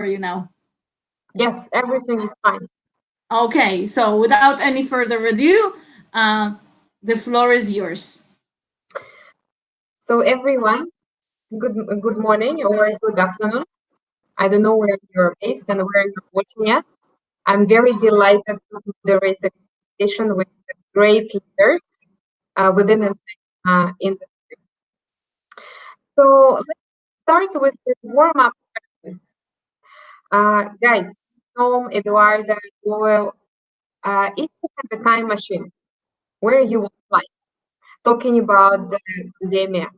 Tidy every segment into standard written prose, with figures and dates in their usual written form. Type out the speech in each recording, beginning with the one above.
are you now? Yes, everything is fine. Okay, so without any further ado, the floor is yours. So everyone, good morning or good afternoon. I don't know where you're based and where you're watching us. I'm very delighted to moderate the conversation with great leaders within the industry. So let's start with the warm-up question. Guys, Tom, Eduarda, Joel, if you have a time machine, where you will fly? Talking about the pandemic,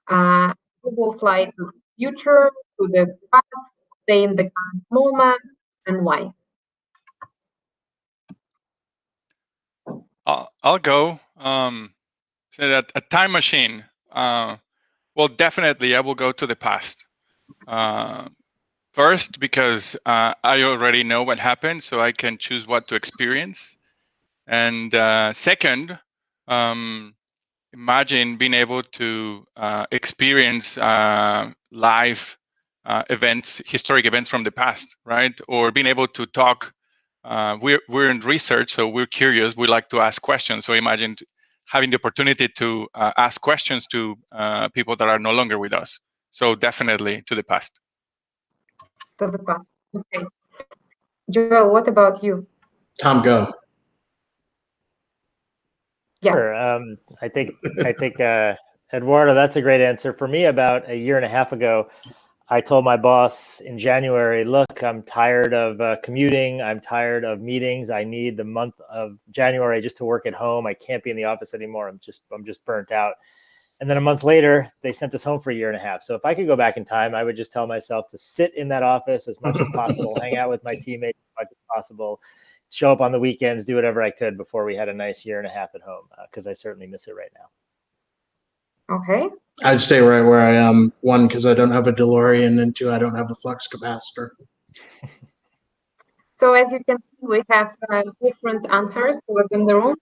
you will fly to the future, to the past, stay in the current moment, and why? I'll go. So that a time machine. Well, definitely, I will go to the past. First, because I already know what happened, so I can choose what to experience. And second, imagine being able to experience live events, historic events from the past, right? Or being able to talk. We're in research, so we're curious. We like to ask questions. So imagine having the opportunity to ask questions to people that are no longer with us. So definitely to the past. To the past. Okay. Joel, what about you? Tom, go. Yeah. Sure. I think Eduardo, that's a great answer. For me, about a year and a half ago, I told my boss in January, look, I'm tired of commuting. I'm tired of meetings. I need the month of January just to work at home. I can't be in the office anymore. I'm just burnt out. And then a month later, they sent us home for a year and a half. So if I could go back in time, I would just tell myself to sit in that office as much as possible, hang out with my teammates as much as possible, show up on the weekends, do whatever I could before we had a nice year and a half at home, because I certainly miss it right now. Okay. I'd stay right where I am. One, because I don't have a DeLorean, and two, I don't have a flux capacitor. So as you can see, we have different answers within the room.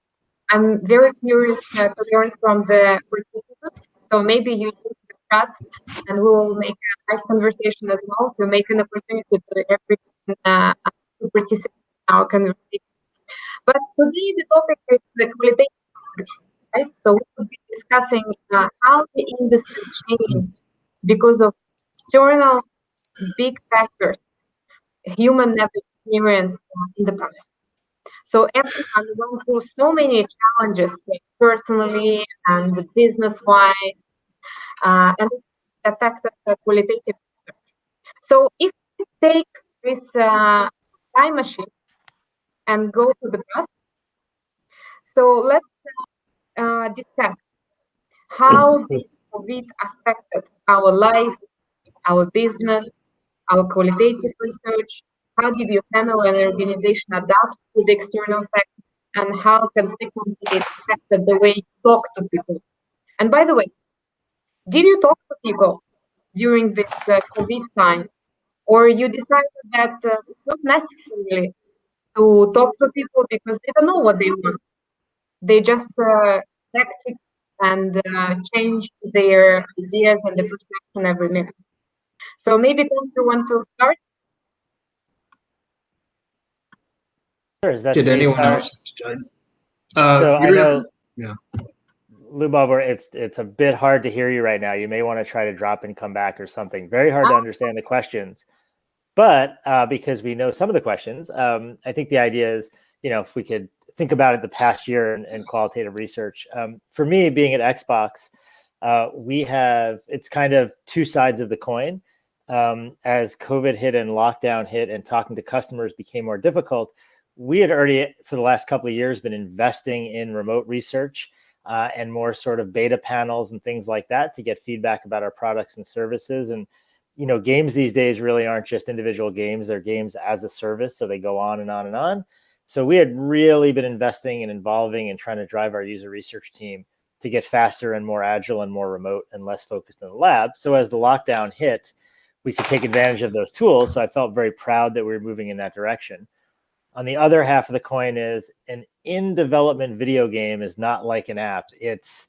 I'm very curious to learn from the participants. So maybe you use the chat, and we will make a live conversation as well to make an opportunity for everyone to participate in our conversation. But today the topic is the qualitative research, right? So we will be discussing how the industry changed because of external big factors human never experienced in the past. So everyone went through so many challenges personally and business-wise, and it affected the qualitative research. So if we take this time machine and go to the past, so let's discuss how this COVID affected our life, our business, our qualitative research. How did you handle an organization adapt to the external factors, and how consequently it affected the way you talk to people? And by the way, did you talk to people during this COVID time, or you decided that it's not necessary to talk to people because they don't know what they want? They just tactic and change their ideas and the perception every minute. So maybe Tom, you want to start? Sure. Is that Did anyone else? So I know, yeah. Lubov, it's a bit hard to hear you right now. You may want to try to drop and come back or something. Very hard to understand the questions. But because we know some of the questions, I think the idea is, if we could think about it the past year in qualitative research. For me, being at Xbox, it's kind of two sides of the coin. As COVID hit and lockdown hit and talking to customers became more difficult, we had already, for the last couple of years, been investing in remote research and more sort of beta panels and things like that to get feedback about our products and services. And games these days really aren't just individual games. They're games as a service. So they go on and on and on. So we had really been investing and involving and trying to drive our user research team to get faster and more agile and more remote and less focused in the lab. So as the lockdown hit, we could take advantage of those tools. So I felt very proud that we were moving in that direction. On the other half of the coin is an in-development video game is not like an app. It's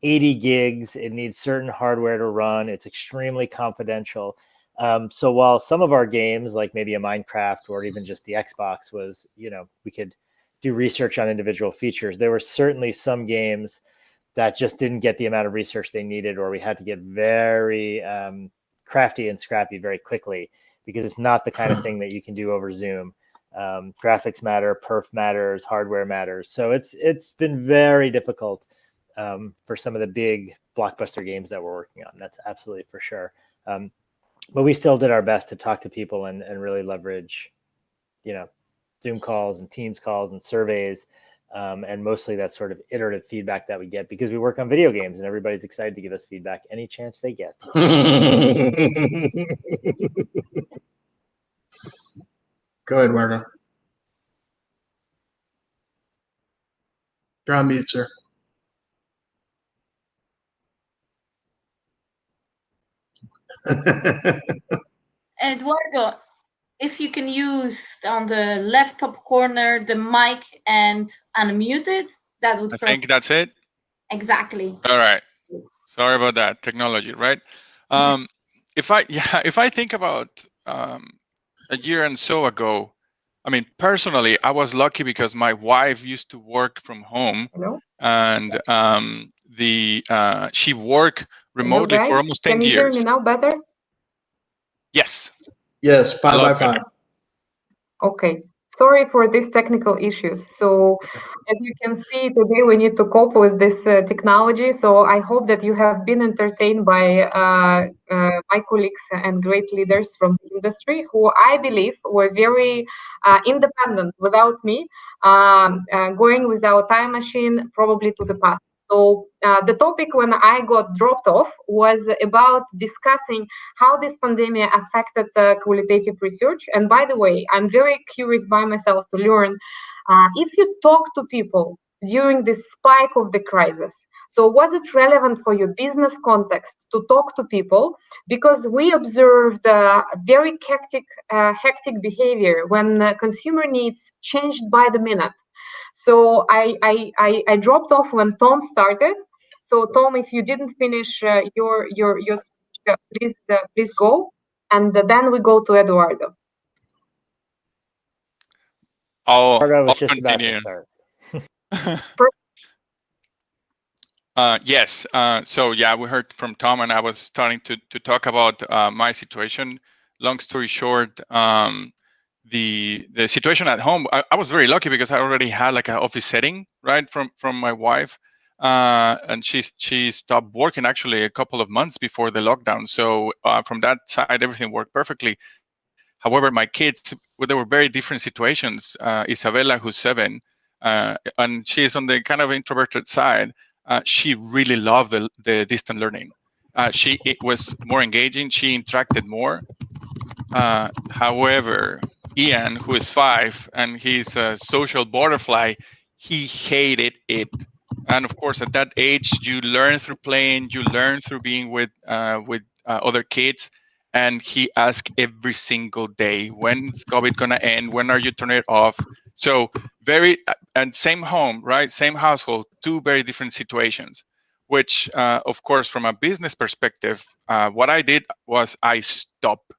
80 gigs. It needs certain hardware to run. It's extremely confidential. So while some of our games, like maybe a Minecraft or even just the Xbox, was, we could do research on individual features, there were certainly some games that just didn't get the amount of research they needed, or we had to get very crafty and scrappy very quickly, because it's not the kind of thing that you can do over Zoom. Graphics matter, perf matters, hardware matters. So it's been very difficult for some of the big blockbuster games that we're working on. That's absolutely for sure. But we still did our best to talk to people and really leverage, Zoom calls and Teams calls and surveys, and mostly that sort of iterative feedback that we get, because we work on video games and everybody's excited to give us feedback any chance they get. Go ahead, Marta. You're on mute, sir. Eduardo, if you can use on the left top corner the mic and unmute it, that would. I think that's it. Exactly. All right. Sorry about that. Technology, right? If I think about a year and so ago, I mean, personally, I was lucky because my wife used to work from home. Hello? And she worked remotely Hello, for guys. almost 10 Can you years. hear me now better? Yes. Yes, 5x5. Okay. Sorry for these technical issues. So as you can see today, we need to cope with this technology. So I hope that you have been entertained by my colleagues and great leaders from the industry, who I believe were very independent without me, going with our time machine probably to the past. So the topic when I got dropped off was about discussing how this pandemic affected qualitative research. And by the way, I'm very curious by myself to learn if you talk to people during this spike of the crisis. So was it relevant for your business context to talk to people? Because we observed very hectic behavior when consumer needs changed by the minute. So I dropped off when Tom started. So Tom, if you didn't finish your speech, please go, and then we go to Eduardo. I'll was just continue. about to start. Yes. So yeah, we heard from Tom, and I was starting to talk about my situation. Long story short, the situation at home, I was very lucky because I already had like an office setting, right, from my wife, and she stopped working actually a couple of months before the lockdown. So from that side, everything worked perfectly. However, my kids, well, they were very different situations. Isabella, who's 7, and she's on the kind of introverted side. She really loved the distant learning. It was more engaging. She interacted more. However, Ian, who is 5 and he's a social butterfly, he hated it. And of course, at that age, you learn through playing, you learn through being with other kids. And he asked every single day, when's COVID gonna end? When are you turning it off? So and same home, right? Same household, 2 very different situations. Which, of course, from a business perspective, what I did was I stopped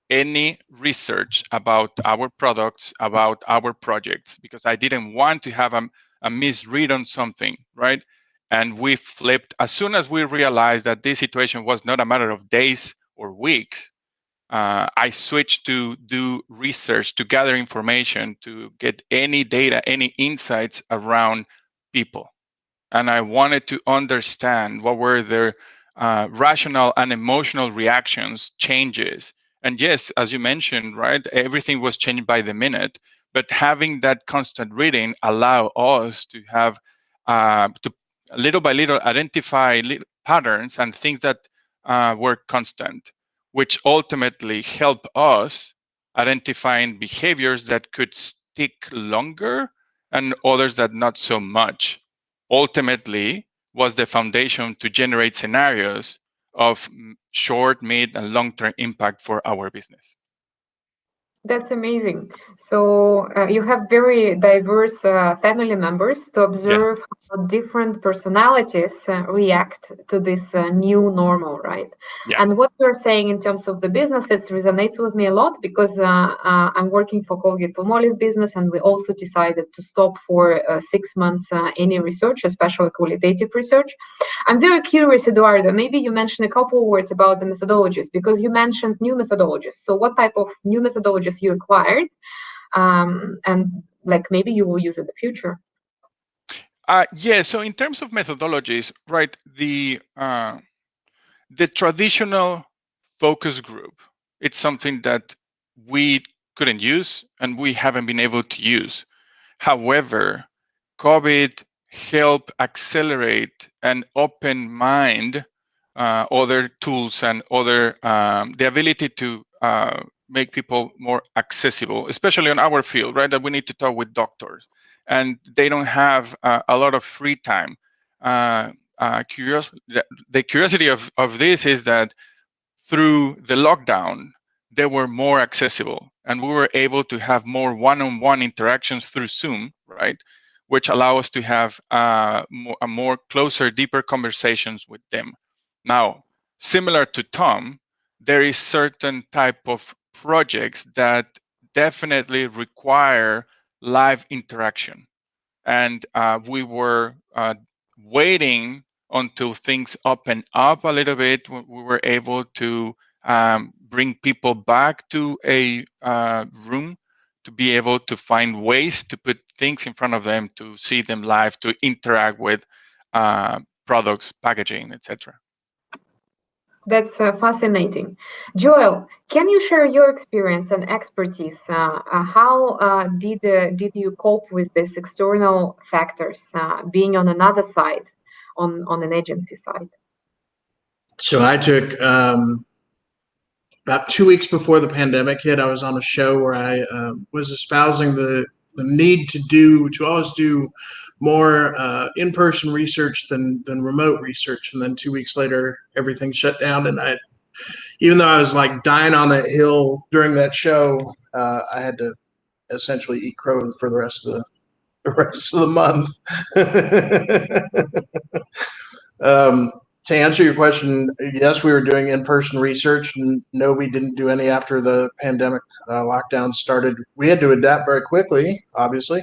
any research about our products, about our projects, because I didn't want to have a misread on something, right? And we flipped as soon as we realized that this situation was not a matter of days or weeks. I switched to do research, to gather information, to get any data, any insights around people. And I wanted to understand what were their rational and emotional reactions, changes. And yes, as you mentioned, right, everything was changed by the minute. But having that constant reading allow us to have to little by little identify patterns and things that were constant, which ultimately help us identifying behaviors that could stick longer and others that not so much. Ultimately was the foundation to generate scenarios of short, mid, and long-term impact for our business. That's amazing. So you have very diverse family members to Yes. observe how different personalities react to this new normal, right? Yeah. And what you're saying in terms of the business, it resonates with me a lot because I'm working for Colgate Palmolive business, and we also decided to stop for 6 months any research, especially qualitative research. I'm very curious, Eduardo, maybe you mention a couple words about the methodologies because you mentioned new methodologies. So what type of new methodologies you acquired and like maybe you will use in the future? Yeah. So in terms of methodologies, right, the traditional focus group, it's something that we couldn't use and we haven't been able to use. However, COVID helped accelerate and open mind other tools and other the ability to make people more accessible, especially on our field, right? That we need to talk with doctors, and they don't have a lot of free time. The curiosity of this is that through the lockdown, they were more accessible and we were able to have more one-on-one interactions through Zoom, right? Which allow us to have a more closer, deeper conversations with them. Now, similar to Tom, there is certain type of projects that definitely require live interaction. And we were waiting until things open up a little bit. We were able to bring people back to a room to be able to find ways to put things in front of them, to see them live, to interact with products, packaging, etc. That's fascinating. Joel, can you share your experience and expertise? How did you cope with these external factors, being on another side, on an agency side? So I took about 2 weeks before the pandemic hit. I was on a show where I was espousing the need to always do more in-person research than remote research. And then 2 weeks later, everything shut down, and even though I was like dying on that hill during that show, I had to essentially eat crow for the rest of the month. To answer your question, yes, we were doing in-person research, and no, we didn't do any after the pandemic lockdown started. We had to adapt very quickly, obviously,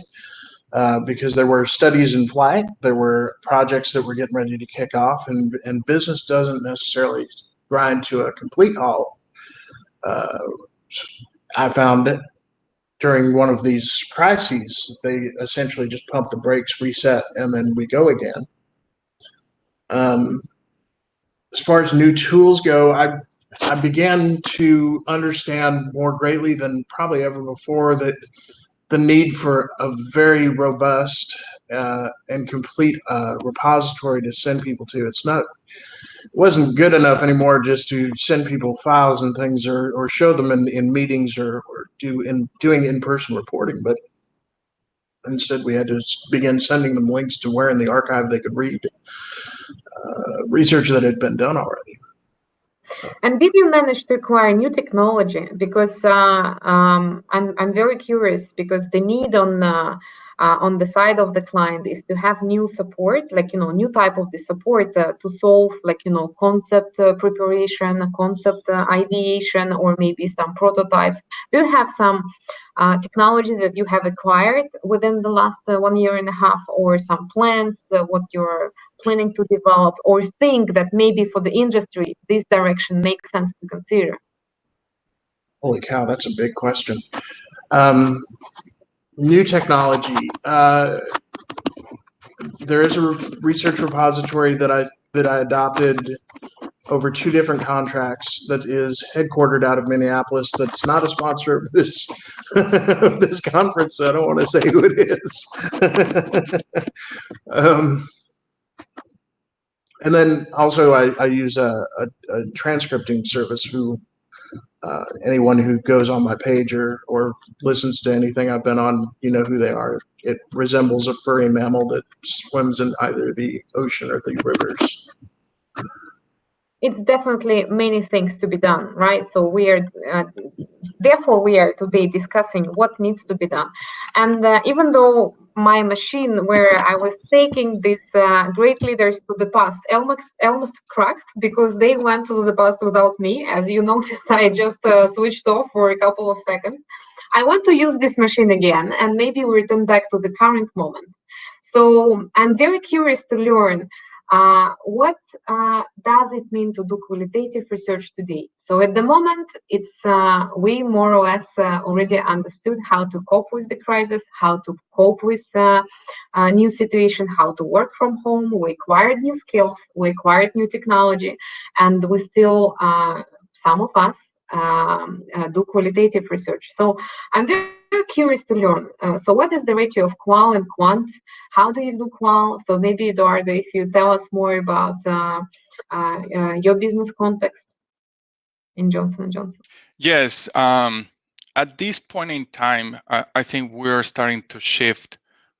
because there were studies in flight, there were projects that were getting ready to kick off, and business doesn't necessarily grind to a complete halt. Uh, I found it during one of these crises, they essentially just pump the brakes, reset, and then we go again. Um, as far as new tools go, I began to understand more greatly than probably ever before that the need for a very robust and complete repository to send people to. It wasn't good enough anymore just to send people files and things or show them in meetings or doing in-person reporting, but instead we had to begin sending them links to where in the archive they could read research that had been done already. And did you manage to acquire new technology? Because I'm very curious because the need on the side of the client is to have new support, like new type of the support to solve like concept preparation, concept ideation, or maybe some prototypes. Do you have some technology that you have acquired within the last 1 year and a half, or some plans what you're planning to develop, or think that maybe for the industry this direction makes sense to consider? Holy cow, that's a big question. New technology. There is a research repository that I adopted over 2 different contracts that is headquartered out of Minneapolis. That's not a sponsor of this of this conference, so I don't want to say who it is. And then also I use a transcripting service who anyone who goes on my page or listens to anything I've been on, you know who they are. It resembles a furry mammal that swims in either the ocean or the rivers. it's definitely many things to be done, right? So we are therefore we are today discussing what needs to be done. And even though my machine where I was taking these great leaders to the past almost cracked because they went to the past without me, as you noticed, I just switched off for a couple of seconds. I want to use this machine again and maybe return back to the current moment. So I'm very curious to learn what does it mean to do qualitative research today? So at the moment, it's we more or less already understood how to cope with the crisis, how to cope with a new situation, how to work from home. We acquired new skills, we acquired new technology, and we still, some of us, do qualitative research. So I'm very curious to learn. So what is the ratio of qual and quant? How do you do qual? So maybe Eduardo, if you tell us more about your business context in Johnson & Johnson. Yes. At this point in time, I think we're starting to shift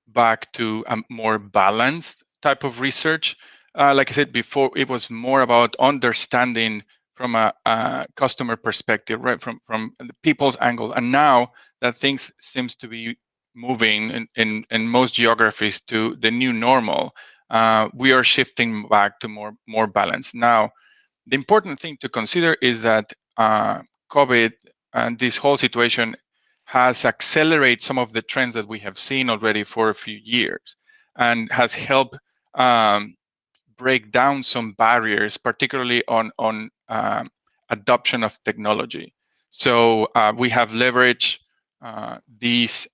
back to a more balanced type of research. Like I said before, it was more about understanding from a customer perspective, right, from the people's angle. And now that things seems to be moving in most geographies to the new normal, we are shifting back to more balance. Now, the important thing to consider is that COVID and this whole situation has accelerated some of the trends that we have seen already for a few years and has helped break down some barriers, particularly on adoption of technology. So we have leveraged these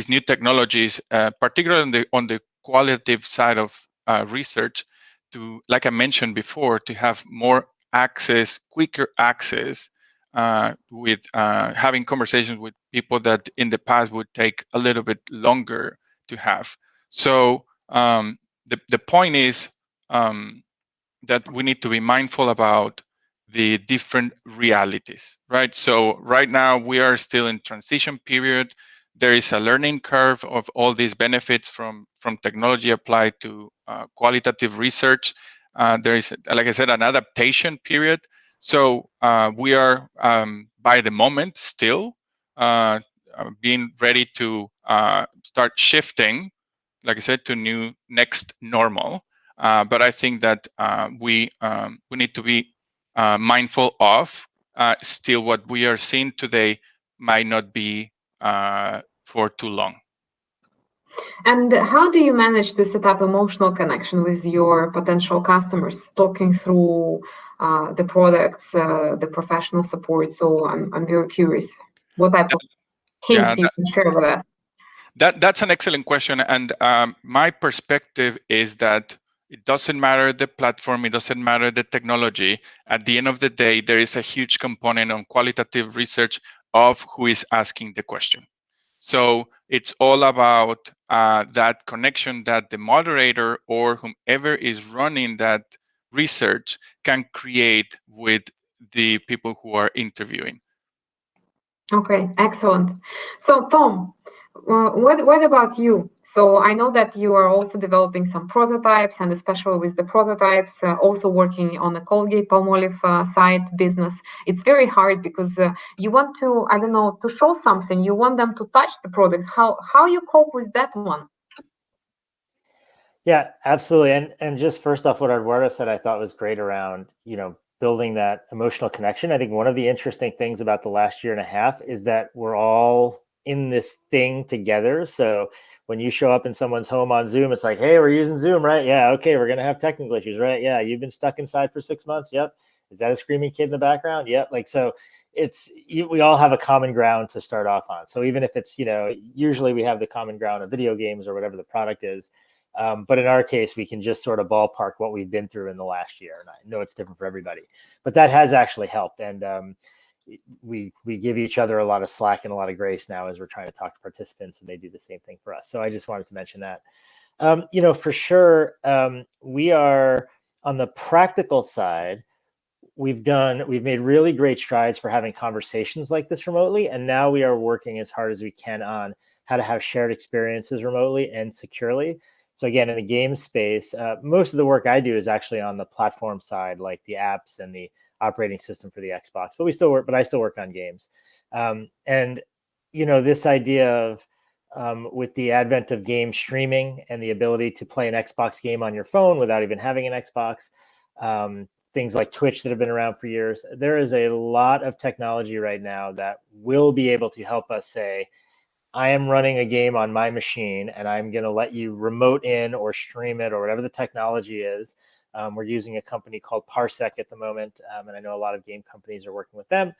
new technologies, particularly on the qualitative side of research, to, like I mentioned before, to have more access, quicker access, with having conversations with people that in the past would take a little bit longer to have. So the point is that we need to be mindful about the different realities, right? So right now we are still in transition period. There is a learning curve of all these benefits from technology applied to qualitative research. There is, like I said, an adaptation period. So we are, by the moment, still being ready to start shifting, like I said, to new next normal. But I think that we need to be mindful of still what we are seeing today might not be for too long. And how do you manage to set up emotional connection with your potential customers, talking through the products, the professional support? So I'm very curious what type of hints you can share with us. That's an excellent question, and my perspective is that it doesn't matter the platform, it doesn't matter the technology. At the end of the day, there is a huge component on qualitative research of who is asking the question. So it's all about that connection that the moderator or whomever is running that research can create with the people who are interviewing. Okay, excellent. So Tom, what about you? So I know that you are also developing some prototypes, and especially with the prototypes, also working on the Colgate-Palmolive side business. It's very hard because you want to, I don't know, to show something. You want them to touch the product. How you cope with that one? Yeah, absolutely. And just first off, what Eduardo said, I thought was great around, building that emotional connection. I think one of the interesting things about the last year and a half is that we're all in this thing together. So when you show up in someone's home on Zoom, it's like, hey, we're using Zoom, right? Yeah, okay, we're going to have technical issues, right? Yeah, you've been stuck inside for 6 months. Yep. Is that a screaming kid in the background? Yep. We all have a common ground to start off on. So even if it's, usually we have the common ground of video games or whatever the product is. But in our case, we can just sort of ballpark what we've been through in the last year. And I know it's different for everybody, but that has actually helped. And we give each other a lot of slack and a lot of grace now as we're trying to talk to participants, and they do the same thing for us. So I just wanted to mention that. For sure, we are on the practical side. We've made really great strides for having conversations like this remotely. And now we are working as hard as we can on how to have shared experiences remotely and securely. So again, in the game space, most of the work I do is actually on the platform side, like the apps and the operating system for the Xbox. But I still work on games. And this idea of with the advent of game streaming and the ability to play an Xbox game on your phone without even having an Xbox, things like Twitch that have been around for years, there is a lot of technology right now that will be able to help us say, I am running a game on my machine and I'm going to let you remote in or stream it or whatever the technology is. We're using a company called Parsec at the moment, and I know a lot of game companies are working with them.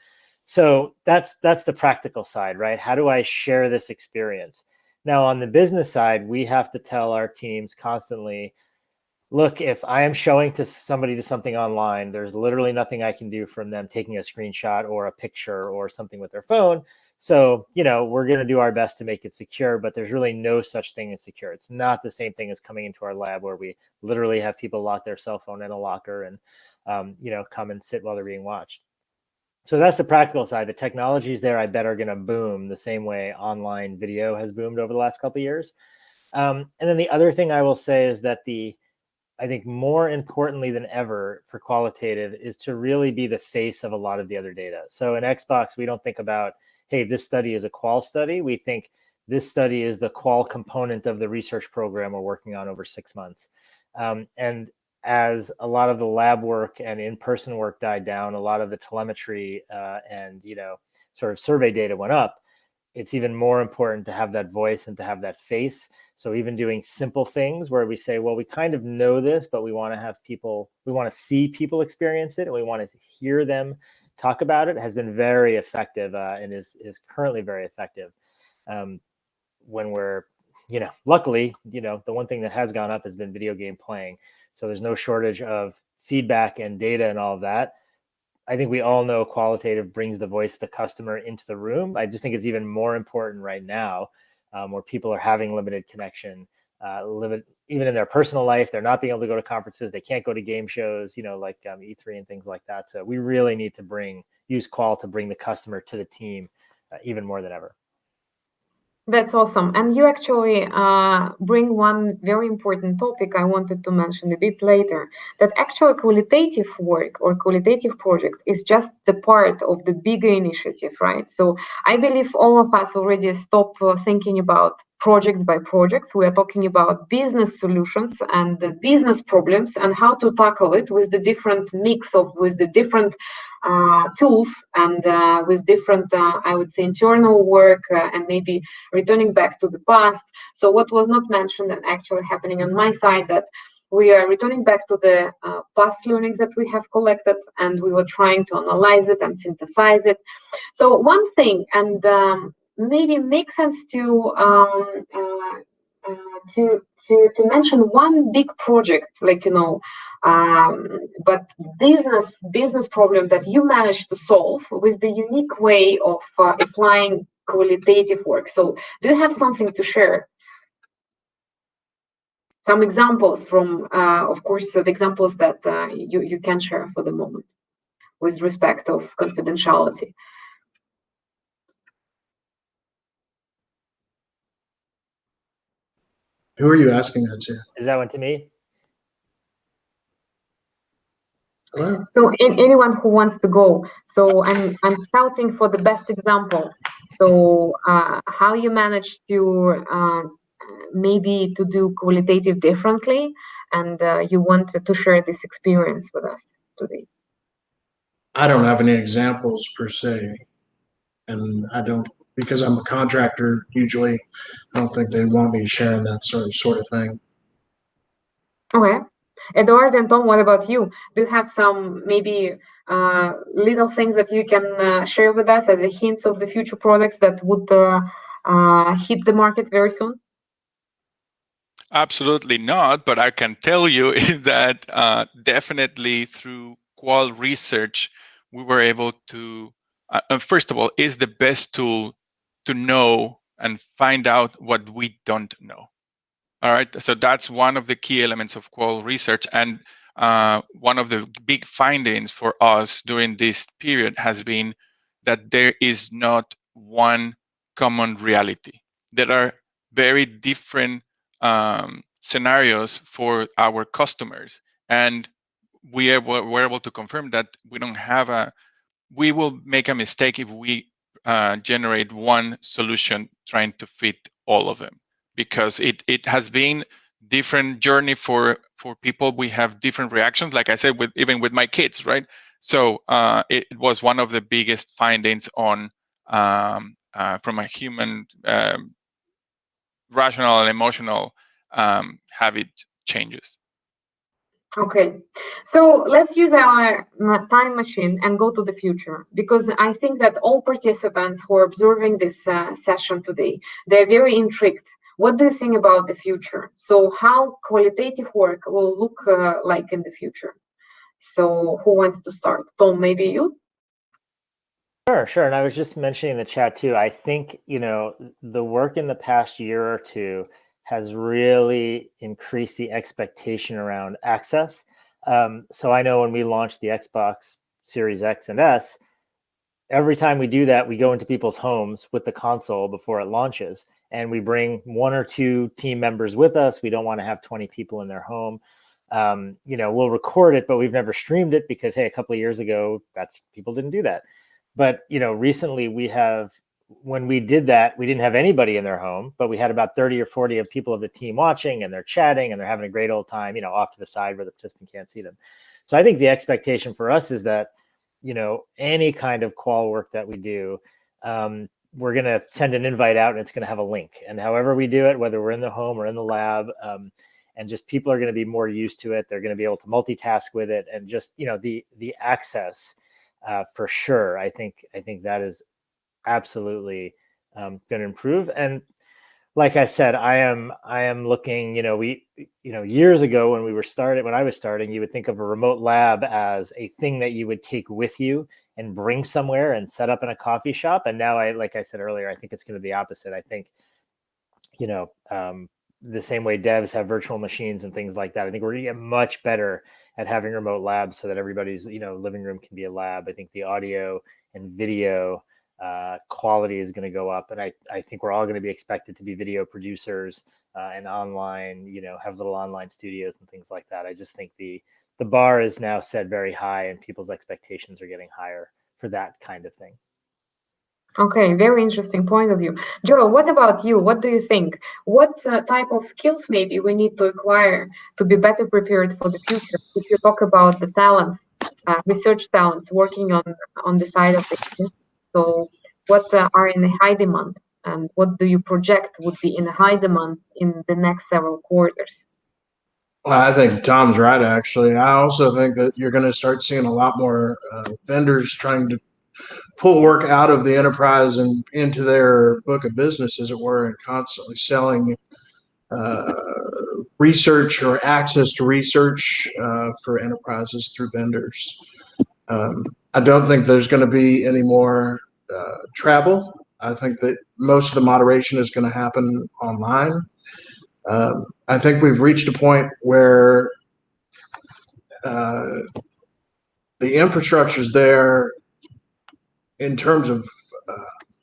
So that's the practical side, right? How do I share this experience? Now, on the business side, we have to tell our teams constantly, look, if I am showing to somebody to something online, there's literally nothing I can do from them taking a screenshot or a picture or something with their phone. So, we're going to do our best to make it secure, but there's really no such thing as secure. It's not the same thing as coming into our lab where we literally have people lock their cell phone in a locker and, come and sit while they're being watched. So that's the practical side. The technologies there, I bet, are going to boom the same way online video has boomed over the last couple of years. And then the other thing I will say is that I think more importantly than ever for Qualitative is to really be the face of a lot of the other data. So in Xbox, we don't think about, hey, this study is a qual study. We think this study is the qual component of the research program we're working on over 6 months. And as a lot of the lab work and in-person work died down, a lot of the telemetry and sort of survey data went up. It's even more important to have that voice and to have that face. So even doing simple things where we say, well, we kind of know this, but we want to see people experience it, and we want to hear them talk about it, has been very effective and is currently very effective. When we're, luckily, the one thing that has gone up has been video game playing. So there's no shortage of feedback and data and all of that. I think we all know Qualitative brings the voice of the customer into the room. I just think it's even more important right now where people are having limited connection, even in their personal life. They're not being able to go to conferences. They can't go to game shows, like E3 and things like that. So we really need to use Qual to bring the customer to the team even more than ever. That's awesome. And you actually bring one very important topic I wanted to mention a bit later, that actual qualitative work or qualitative project is just the part of the bigger initiative, right? So I believe all of us already stop thinking about projects by projects. We are talking about business solutions and the business problems and how to tackle it with the different with the different tools and with different, I would say, internal work and maybe returning back to the past. So what was not mentioned and actually happening on my side, that we are returning back to the past learnings that we have collected, and we were trying to analyze it and synthesize it. So one thing, and maybe makes sense to mention one big project, but business problem that you managed to solve with the unique way of applying qualitative work. So do you have something to share? Some examples from, of course, the examples that you can share for the moment with respect of confidentiality. Who are you asking that to? Is that one to me? Hello? So anyone who wants to go. So I'm scouting for the best example. So how you managed to maybe to do qualitative differently, and you wanted to share this experience with us today. I don't have any examples per se, and I don't, because I'm a contractor. Usually, I don't think they want me sharing that sort of thing. Okay, Eduard and Tom, what about you? Do you have some maybe little things that you can share with us as a hints of the future products that would hit the market very soon? Absolutely not, but I can tell you is that definitely through qual research, we were able to, first of all, is the best tool to know and find out what we don't know. All right, so that's one of the key elements of qual research. And one of the big findings for us during this period has been that there is not one common reality. There are very different scenarios for our customers, and we're able to confirm that we will make a mistake if we generate one solution trying to fit all of them, because it has been different journey for people. We have different reactions, like I said, even with my kids, right? So it was one of the biggest findings on from a human rational and emotional habit changes. Okay, so let's use our time machine and go to the future, because I think that all participants who are observing this session today, they're very intrigued. What do you think about the future? So how qualitative work will look like in the future? So who wants to start? Tom, maybe you? Sure. And I was just mentioning in the chat too, I think, the work in the past year or two has really increased the expectation around access. So I know when we launched the Xbox Series X and S, every time we do that, we go into people's homes with the console before it launches, and we bring 1 or 2 team members with us. We don't want to have 20 people in their home. We'll record it, but we've never streamed it because, hey, a couple of years ago, people didn't do that. But, recently when we did that, we didn't have anybody in their home, but we had about 30 or 40 of people of the team watching, and they're chatting and they're having a great old time, off to the side where the participant can't see them. So I think the expectation for us is that, any kind of qual work that we do, we're going to send an invite out and it's going to have a link. And however we do it, whether we're in the home or in the lab, and just people are going to be more used to it. They're going to be able to multitask with it, and just, the access for sure. I think that is absolutely going to improve. And like I said, I am looking, years ago when I was starting, you would think of a remote lab as a thing that you would take with you and bring somewhere and set up in a coffee shop. And now like I said earlier, I think it's going to be the opposite. I think, the same way devs have virtual machines and things like that, I think we're going to get much better at having remote labs so that everybody's, living room can be a lab. I think the audio and video quality is going to go up, and I think we're all going to be expected to be video producers and online, have little online studios and things like that. I just think the bar is now set very high, and people's expectations are getting higher for that kind of thing. Okay, very interesting point of view. Joel, what about you? What do you think? What type of skills maybe we need to acquire to be better prepared for the future? If you talk about the talents, research talents working on the side of the business, so what are in high demand, and what do you project would be in high demand in the next several quarters? Well, I think Tom's right, actually. I also think that you're going to start seeing a lot more vendors trying to pull work out of the enterprise and into their book of business, as it were, and constantly selling research or access to research for enterprises through vendors. I don't think there's going to be any more travel. I think that most of the moderation is going to happen online. I think we've reached a point where the infrastructure is there in terms of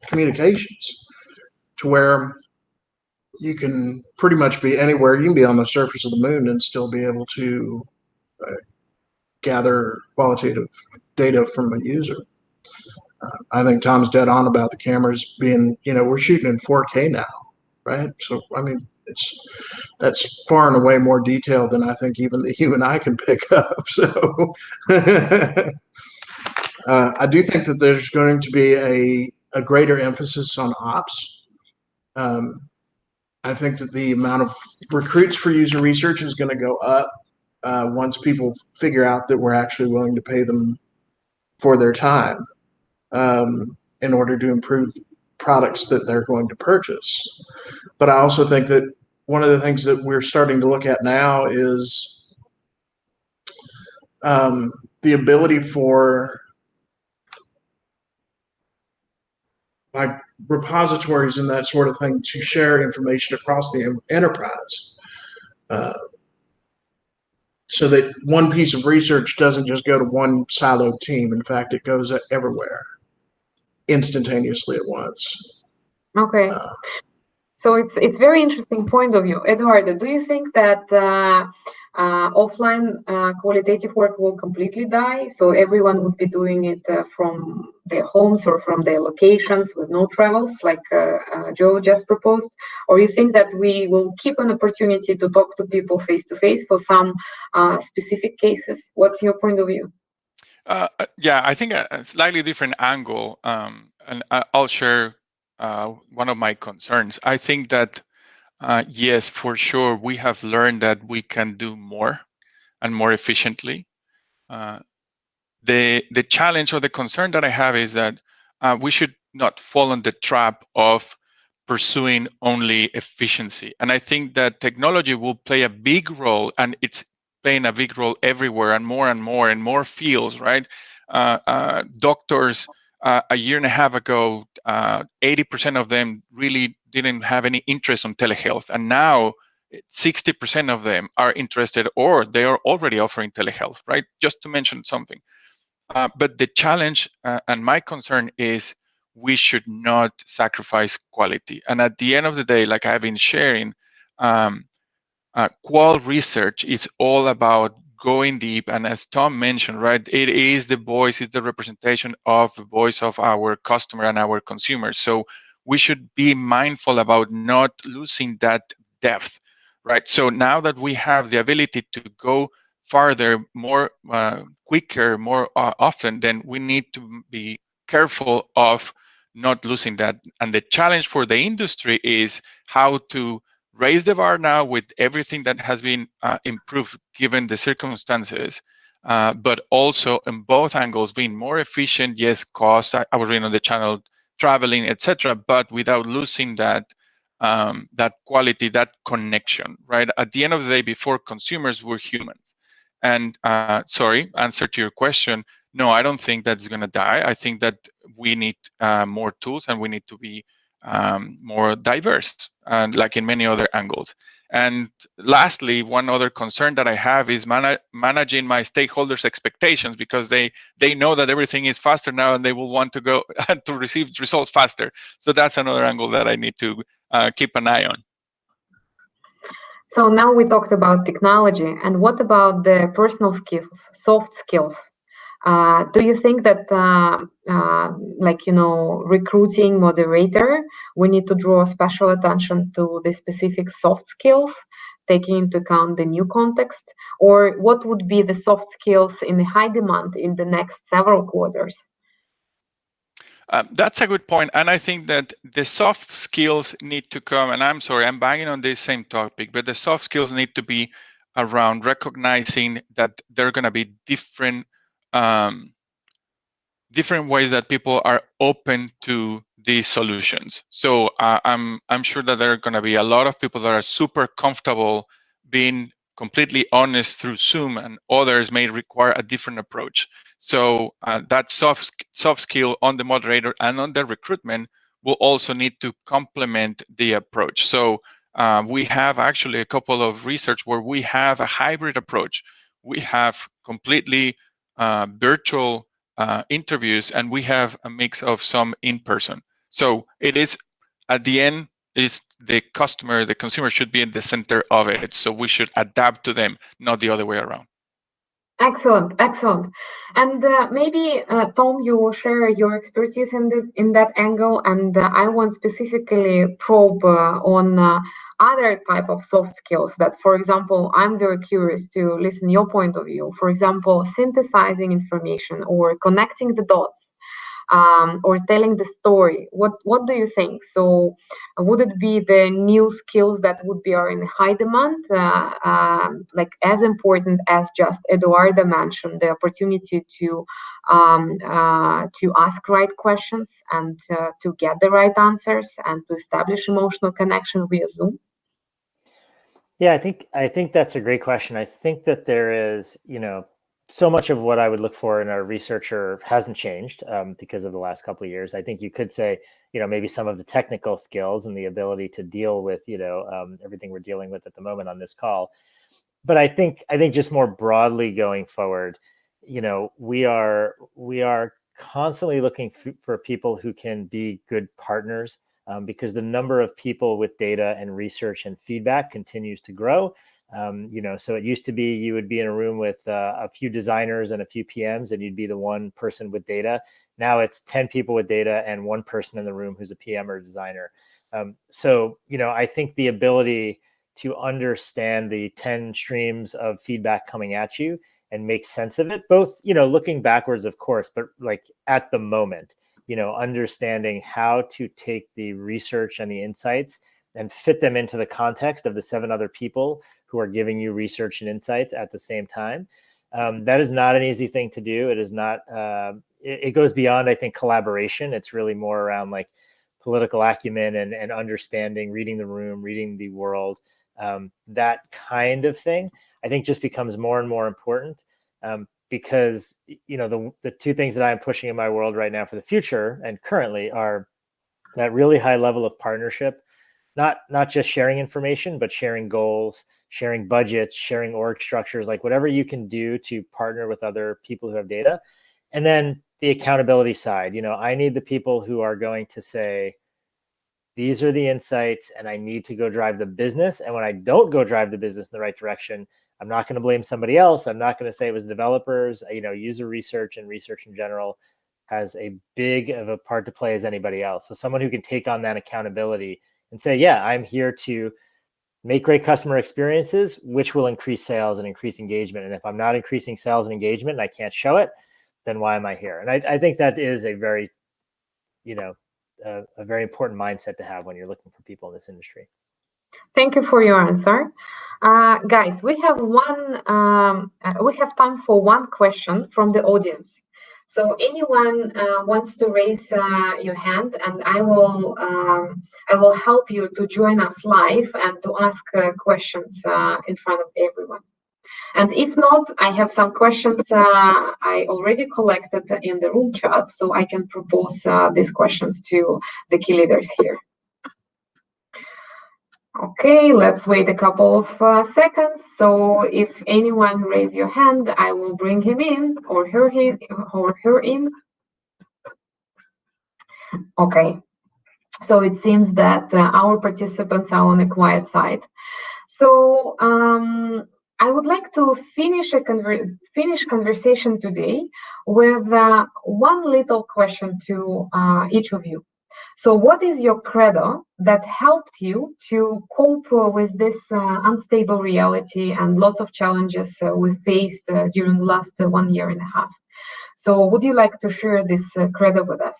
communications, to where you can pretty much be anywhere. You can be on the surface of the moon and still be able to gather qualitative data from a user. I think Tom's dead on about the cameras being, we're shooting in 4K now, right? So, I mean, that's far and away more detail than I think even the human eye can pick up. So I do think that there's going to be a greater emphasis on ops. I think that the amount of recruits for user research is going to go up once people figure out that we're actually willing to pay them for their time in order to improve products that they're going to purchase. But I also think that one of the things that we're starting to look at now is the ability for like repositories and that sort of thing to share information across the enterprise, so that one piece of research doesn't just go to one siloed team. In fact, it goes everywhere instantaneously at once. Okay. So it's very interesting point of view. Eduardo, do you think that offline qualitative work will completely die? So everyone would be doing it from their homes or from their locations with no travels, like Joe just proposed? Or you think that we will keep an opportunity to talk to people face to face for some specific cases? What's your point of view? Yeah, I think a slightly different angle, and I'll share one of my concerns. I think that yes, for sure, we have learned that we can do more and more efficiently. The challenge or the concern that I have is that we should not fall in the trap of pursuing only efficiency. And I think that technology will play a big role, and it's playing a big role everywhere and more in more fields, right? Doctors a year and a half ago, 80% of them really didn't have any interest on telehealth. And now 60% of them are interested, or they are already offering telehealth, right? Just to mention something. But the challenge and my concern is we should not sacrifice quality. And at the end of the day, like I've been sharing, qual research is all about going deep. And as Tom mentioned, right, it is the voice, it's the representation of the voice of our customer and our consumers. So we should be mindful about not losing that depth, right? So now that we have the ability to go farther, more quicker, more often, then we need to be careful of not losing that. And the challenge for the industry is how to raise the bar now with everything that has been improved given the circumstances, but also in both angles being more efficient. Yes, cost. I was reading on the channel, traveling, etc., but without losing that that quality, that connection. Right. At the end of the day, before consumers were humans. And sorry, answer to your question. No, I don't think that's going to die. I think that we need more tools, and we need to be more diverse, and like in many other angles. And lastly, one other concern that I have is managing my stakeholders' expectations, because they know that everything is faster now, and they will want to go to receive results faster. So that's another angle that I need to keep an eye on. So now we talked about technology, and what about the personal skills, soft skills? Do you think that, recruiting moderator, we need to draw special attention to the specific soft skills, taking into account the new context? Or what would be the soft skills in high demand in the next several quarters? That's a good point. And I think that the soft skills need to come, and I'm sorry, I'm banging on this same topic, but the soft skills need to be around recognizing that there are going to be different ways that people are open to these solutions. So I'm sure that there are going to be a lot of people that are super comfortable being completely honest through Zoom, and others may require a different approach. So that soft skill on the moderator and on the recruitment will also need to complement the approach. So we have actually a couple of research where we have a hybrid approach. We have completely virtual interviews, and we have a mix of some in person. So it is, at the end, is the customer, the consumer should be in the center of it. So we should adapt to them, not the other way around. Excellent, excellent. And maybe Tom, you will share your expertise in that angle, and I want specifically probe on other type of soft skills that, for example, I'm very curious to listen your point of view. For example, synthesizing information or connecting the dots. Or telling the story. What do you think? So would it be the new skills that would be are in high demand, like as important as just Eduardo mentioned, the opportunity to ask right questions and to get the right answers and to establish emotional connection via Zoom? Yeah, I think that's a great question. I think that there is, so much of what I would look for in a researcher hasn't changed because of the last couple of years. I think you could say, maybe some of the technical skills and the ability to deal with, everything we're dealing with at the moment on this call. But I think just more broadly going forward, we are constantly looking for people who can be good partners because the number of people with data and research and feedback continues to grow. So it used to be you would be in a room with a few designers and a few PMs, and you'd be the one person with data. Now it's 10 people with data and one person in the room who's a PM or a designer. I think the ability to understand the 10 streams of feedback coming at you and make sense of it, both, looking backwards, of course, but like at the moment, understanding how to take the research and the insights and fit them into the context of the 7 other people who are giving you research and insights at the same time. That is not an easy thing to do. It is not, it goes beyond, I think, collaboration. It's really more around like political acumen and understanding, reading the room, reading the world. That kind of thing, I think, just becomes more and more important because, the 2 things that I'm pushing in my world right now for the future and currently are that really high level of partnership, not just sharing information, but sharing goals, sharing budgets, sharing org structures, like whatever you can do to partner with other people who have data. And then the accountability side, I need the people who are going to say, these are the insights and I need to go drive the business. And when I don't go drive the business in the right direction, I'm not going to blame somebody else. I'm not going to say it was developers. User research and research in general has a big of a part to play as anybody else. So someone who can take on that accountability and say, yeah, I'm here to make great customer experiences, which will increase sales and increase engagement. And if I'm not increasing sales and engagement and I can't show it, then why am I here? And I think that is a very, a very important mindset to have when you're looking for people in this industry. Thank you for your answer. Guys, we have time for one question from the audience. So anyone wants to raise your hand, and I will help you to join us live and to ask questions in front of everyone. And if not, I have some questions I already collected in the room chat, so I can propose these questions to the key leaders here. Okay, let's wait a couple of seconds. So if anyone raise your hand, I will bring him in or her in. Okay, so it seems that our participants are on the quiet side. So I would like to finish conversation today with one little question to each of you. So what is your credo that helped you to cope with this unstable reality and lots of challenges we faced during the last 1 year and a half? So would you like to share this credo with us?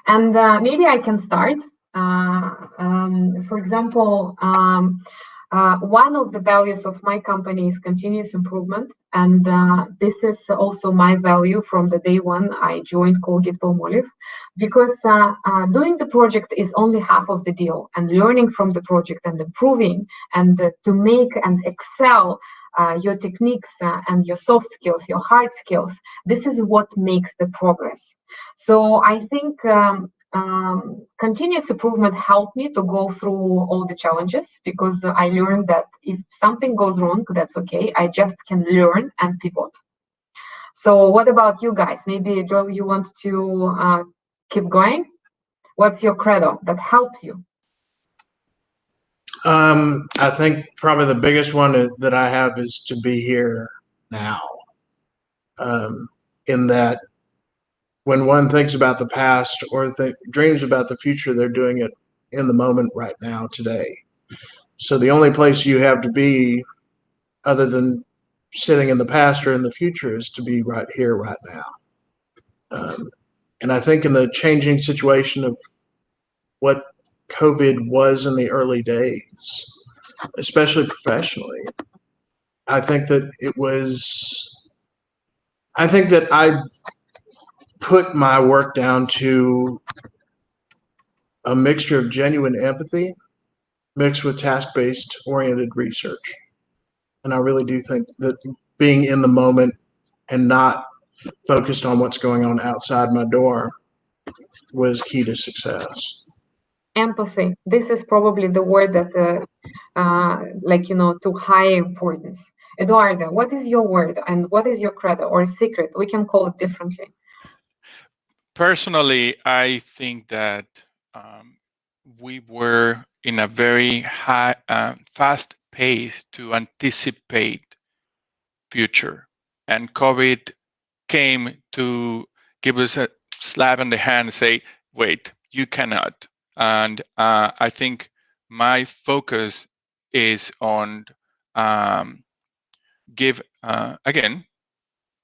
And maybe I can start. For example, one of the values of my company is continuous improvement, and this is also my value from the day one I joined Colgate-Palmolive, because doing the project is only half of the deal, and learning from the project and improving and to make and excel your techniques and your soft skills, your hard skills, this is what makes the progress. So I think continuous improvement helped me to go through all the challenges, because I learned that if something goes wrong, that's okay. I just can learn and pivot. So what about you guys? Maybe, Joe, you want to keep going? What's your credo that helped you? I think probably the biggest one that I have is to be here now. In that, when one thinks about the past or dreams about the future, they're doing it in the moment right now, today. So the only place you have to be other than sitting in the past or in the future is to be right here, right now. And I think in the changing situation of what COVID was in the early days, especially professionally, I think that I put my work down to a mixture of genuine empathy mixed with task-based oriented research. And I really do think that being in the moment and not focused on what's going on outside my door was key to success. Empathy. This is probably the word that, to high importance. Eduardo, what is your word and what is your credo or secret? We can call it differently. Personally, I think that we were in a very high, fast pace to anticipate future, and COVID came to give us a slap in the hand and say, "Wait, you cannot." And I think my focus is on give again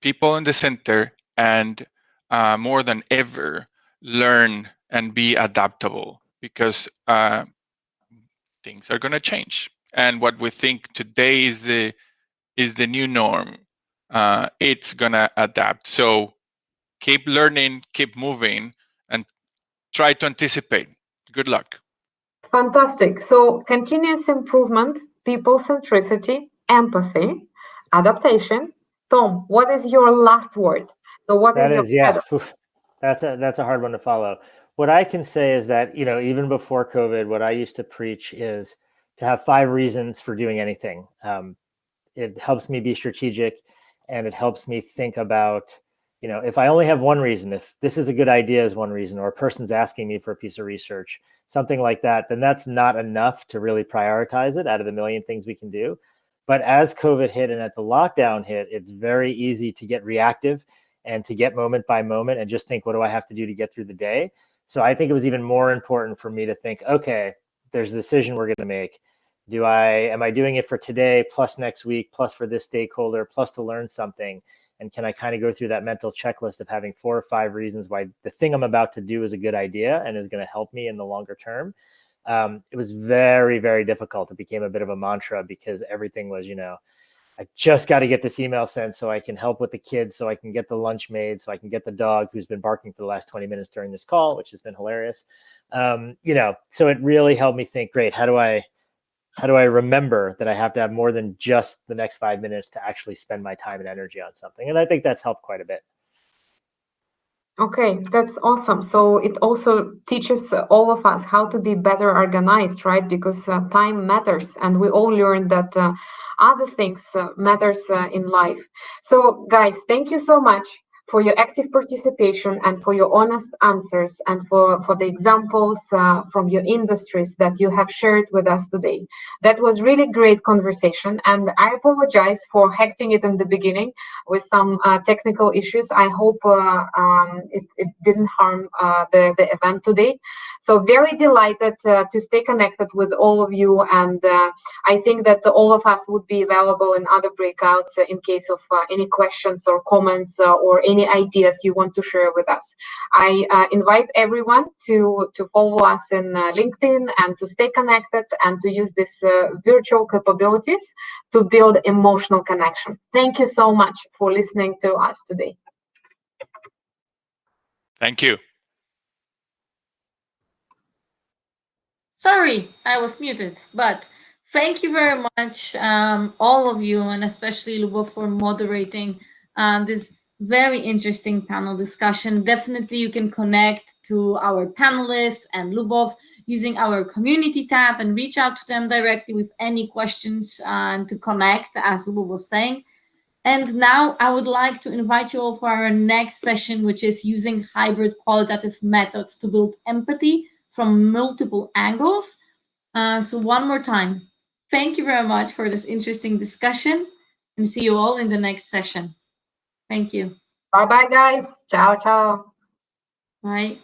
people in the center, and more than ever learn and be adaptable, because things are going to change, and what we think today is the new norm. It's going to adapt. So keep learning, keep moving, and try to anticipate. Good luck. Fantastic. So continuous improvement, people centricity, empathy, adaptation. Tom, what is your last word? So what That is your is, yeah. Oof. That's a hard one to follow. What I can say is that, even before COVID, what I used to preach is to have 5 reasons for doing anything. It helps me be strategic, and it helps me think about, if I only have one reason, if this is a good idea is one reason, or a person's asking me for a piece of research, something like that, then that's not enough to really prioritize it out of the million things we can do. But as COVID hit and at the lockdown hit, it's very easy to get reactive and to get moment by moment and just think, what do I have to do to get through the day? So I think it was even more important for me to think, okay, there's a decision we're going to make. Am I doing it for today, plus next week, plus for this stakeholder, plus to learn something? And can I kind of go through that mental checklist of having 4 or 5 reasons why the thing I'm about to do is a good idea and is going to help me in the longer term? It was very, very difficult. It became a bit of a mantra because everything was, I just got to get this email sent so I can help with the kids, so I can get the lunch made, so I can get the dog who's been barking for the last 20 minutes during this call, which has been hilarious. So it really helped me think, great, how do I remember that I have to have more than just the next 5 minutes to actually spend my time and energy on something? And I think that's helped quite a bit. Okay, that's awesome. So it also teaches all of us how to be better organized, right? Because time matters, and we all learn that other things matters in life. So guys, thank you so much for your active participation and for your honest answers, and for the examples from your industries that you have shared with us today. That was really great conversation, and I apologize for hecting it in the beginning with some technical issues. I hope it didn't harm the event today. So very delighted to stay connected with all of you, and I think that all of us would be available in other breakouts in case of any questions or comments or any ideas you want to share with us. I invite everyone to follow us in LinkedIn and to stay connected and to use these virtual capabilities to build emotional connection. Thank you so much for listening to us today. Thank you. Sorry, I was muted, but thank you very much, all of you, and especially Lubov for moderating this very interesting panel discussion. Definitely you can connect to our panelists and Lubov using our community tab and reach out to them directly with any questions and to connect, as Lubov was saying. And now I would like to invite you all for our next session, which is using hybrid qualitative methods to build empathy from multiple angles. So one more time, thank you very much for this interesting discussion, and see you all in the next session. Thank you. Bye-bye, guys. Ciao, ciao. Bye.